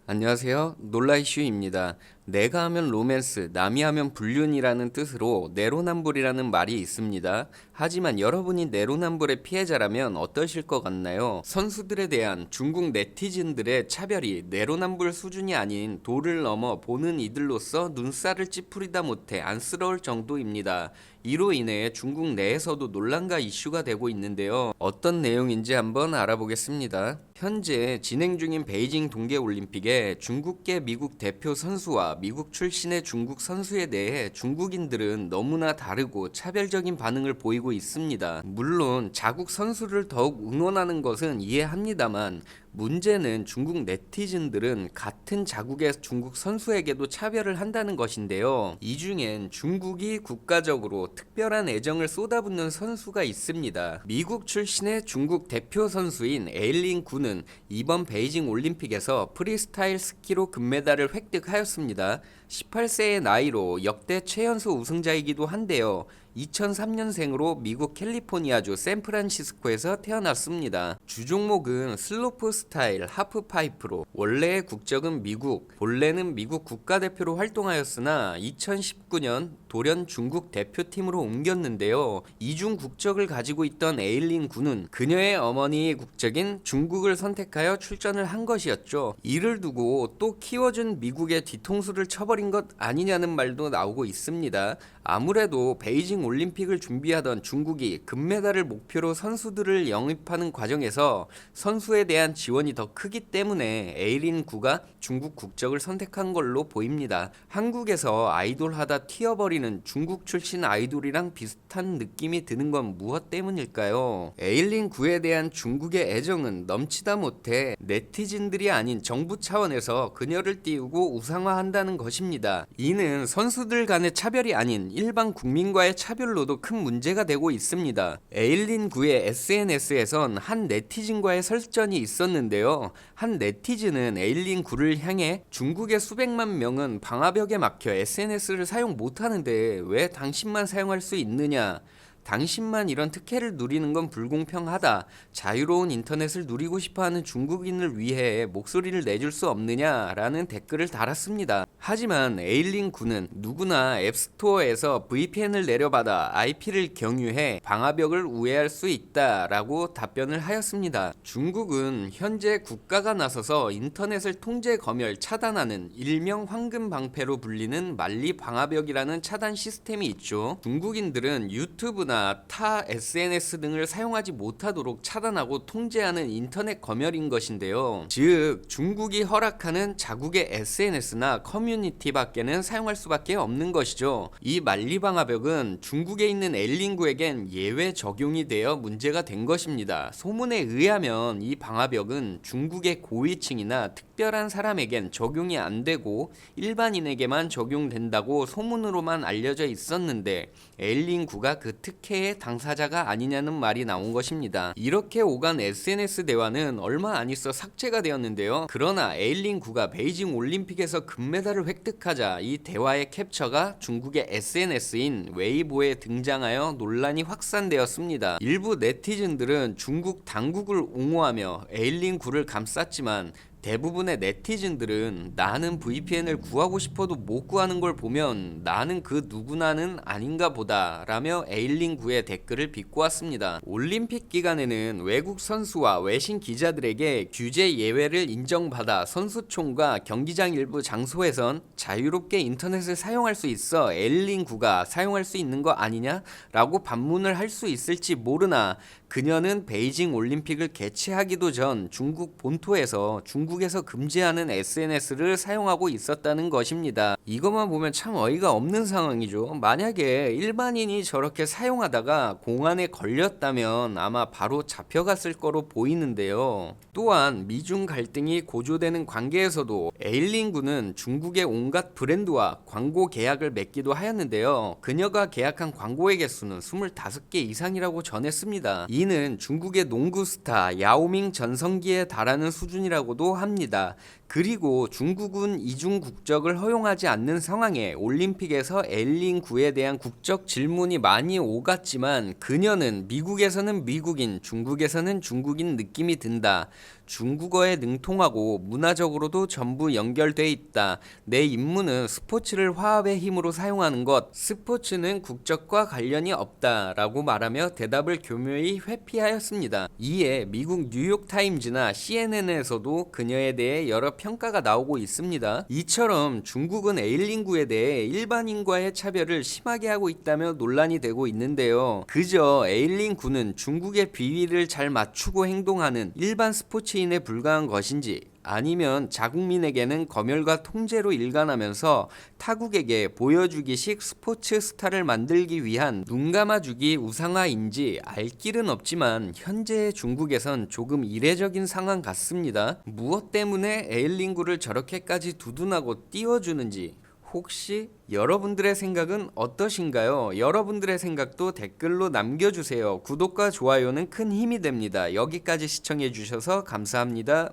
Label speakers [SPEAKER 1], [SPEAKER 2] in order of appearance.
[SPEAKER 1] 안녕하세요. 놀라이슈입니다. 내가 하면 로맨스, 남이 하면 불륜이라는 뜻으로 내로남불이라는 말이 있습니다. 하지만 여러분이 내로남불의 피해자라면 어떠실 것 같나요? 선수들에 대한 중국 네티즌들의 차별이 내로남불 수준이 아닌 도를 넘어 보는 이들로서 눈살을 찌푸리다 못해 안쓰러울 정도입니다. 이로 인해 중국 내에서도 논란과 이슈가 되고 있는데요. 어떤 내용인지 한번 알아보겠습니다. 현재 진행 중인 베이징 동계올림픽에 중국계 미국 대표 선수와 미국 출신의 중국 선수에 대해 중국인들은 너무나 다르고 차별적인 반응을 보이고 있습니다. 물론 자국 선수를 더욱 응원하는 것은 이해합니다만 문제는 중국 네티즌들은 같은 자국의 중국 선수에게도 차별을 한다는 것인데요. 이 중엔 중국이 국가적으로 특별한 애정을 쏟아붓는 선수가 있습니다. 미국 출신의 중국 대표 선수인 에일린 구는 이번 베이징 올림픽에서 프리스타일 스키로 금메달을 획득하였습니다. 18세의 나이로 역대 최연소 우승자이기도 한데요. 2003년생으로 미국 캘리포니아주 샌프란시스코에서 태어났습니다. 주종목은 슬로프 스타일 하프파이프로 원래의 국적은 미국, 본래는 미국 국가대표로 활동하였으나 2019년 돌연 중국 대표팀으로 옮겼는데요. 이중 국적을 가지고 있던 에일린 군은 그녀의 어머니의 국적인 중국을 선택하여 출전을 한 것이었죠. 이를 두고 또 키워준 미국의 뒤통수를 쳐버린 것 아니냐는 말도 나오고 있습니다. 아무래도 베이징 올림픽을 준비하던 중국이 금메달을 목표로 선수들을 영입하는 과정에서 선수에 대한 지원이 더 크기 때문에 에일린 구가 중국 국적을 선택한 걸로 보입니다. 한국에서 아이돌 하다 튀어버리는 중국 출신 아이돌이랑 비슷한 느낌이 드는 건 무엇 때문일까요? 에일린 구에 대한 중국의 애정은 넘치다 못해 네티즌들이 아닌 정부 차원에서 그녀를 띄우고 우상화한다는 것입니다. 이는 선수들 간의 차별이 아닌 일반 국민과의 차별로도 큰 문제가 되고 있습니다. 에일린 구의 SNS에선 한 네티즌과의 설전이 있었는데요. 한 네티즌은 에일린 구를 향해 중국의 수백만 명은 방화벽에 막혀 SNS를 사용 못하는데 왜 당신만 사용할 수 있느냐? 당신만 이런 특혜를 누리는 건 불공평하다. 자유로운 인터넷을 누리고 싶어하는 중국인을 위해 목소리를 내줄 수 없느냐라는 댓글을 달았습니다. 하지만 에일린 군은 누구나 앱스토어에서 VPN을 내려받아 IP를 경유해 방화벽을 우회할 수 있다라고 답변을 하였습니다. 중국은 현재 국가가 나서서 인터넷을 통제 검열 차단하는 일명 황금 방패로 불리는 만리 방화벽이라는 차단 시스템이 있죠. 중국인들은 유튜브나 타 SNS 등을 사용하지 못하도록 차단하고 통제하는 인터넷 검열인 것인데요. 즉 중국이 허락하는 자국의 SNS나 커뮤니티 밖에는 사용할 수밖에 없는 것이죠. 이 만리방화벽은 중국에 있는 에일린구에겐 예외 적용이 되어 문제가 된 것입니다. 소문에 의하면 이 방화벽은 중국의 고위층이나 특별한 사람에겐 적용이 안 되고 일반인에게만 적용된다고 소문으로만 알려져 있었는데 에일린구가 그 특혜의 당사자가 아니냐는 말이 나온 것입니다. 이렇게 오간 SNS 대화는 얼마 안 있어 삭제가 되었는데요. 그러나 에일린구가 베이징 올림픽에서 금메달을 획득하자 이 대화의 캡처가 중국의 SNS인 웨이보에 등장하여 논란이 확산되었습니다. 일부 네티즌들은 중국 당국을 옹호하며 에일린구를 감쌌지만 대부분의 네티즌들은 나는 VPN을 구하고 싶어도 못 구하는 걸 보면 나는 그 누구나는 아닌가 보다 라며 에일린9의 댓글을 비꼬았습니다. 올림픽 기간에는 외국 선수와 외신 기자들에게 규제 예외를 인정받아 선수촌과 경기장 일부 장소에선 자유롭게 인터넷을 사용할 수 있어 에일린9가 사용할 수 있는 거 아니냐? 라고 반문을 할 수 있을지 모르나 그녀는 베이징 올림픽을 개최하기도 전 중국 본토에서 중국에서 금지하는 SNS를 사용하고 있었다는 것입니다. 이것만 보면 참 어이가 없는 상황이죠. 만약에 일반인이 저렇게 사용하다가 공안에 걸렸다면 아마 바로 잡혀갔을 거로 보이는데요. 또한 미중 갈등이 고조되는 관계에서도 에일린 군은 중국의 온갖 브랜드와 광고 계약을 맺기도 하였는데요. 그녀가 계약한 광고의 개수는 25개 이상이라고 전했습니다. 이는 중국의 농구 스타 야오밍 전성기에 달하는 수준이라고도 합니다. 그리고 중국은 이중 국적을 허용하지 않는 상황에 올림픽에서 에일린9에 대한 국적 질문이 많이 오갔지만 그녀는 미국에서는 미국인, 중국에서는 중국인 느낌이 든다. 중국어에 능통하고 문화적으로도 전부 연결돼 있다. 내 임무는 스포츠를 화합의 힘으로 사용하는 것. 스포츠는 국적과 관련이 없다라고 말하며 대답을 교묘히 회피하였습니다. 이에 미국 뉴욕타임즈나 CNN에서도 그녀에 대해 여러 평가가 나오고 있습니다. 이처럼 중국은 에일링구에 대해 일반인과의 차별을 심하게 하고 있다며 논란이 되고 있는데요. 그저 에일링구는 중국의 비위를 잘 맞추고 행동하는 일반 스포츠인에 불과한 것인지, 아니면 자국민에게는 검열과 통제로 일관하면서 타국에게 보여주기식 스포츠 스타를 만들기 위한 눈 감아주기 우상화인지 알 길은 없지만 현재의 중국에선 조금 이례적인 상황 같습니다. 무엇 때문에 에일링구를 저렇게까지 두둔하고 띄워주는지 혹시 여러분들의 생각은 어떠신가요? 여러분들의 생각도 댓글로 남겨주세요. 구독과 좋아요는 큰 힘이 됩니다. 여기까지 시청해주셔서 감사합니다.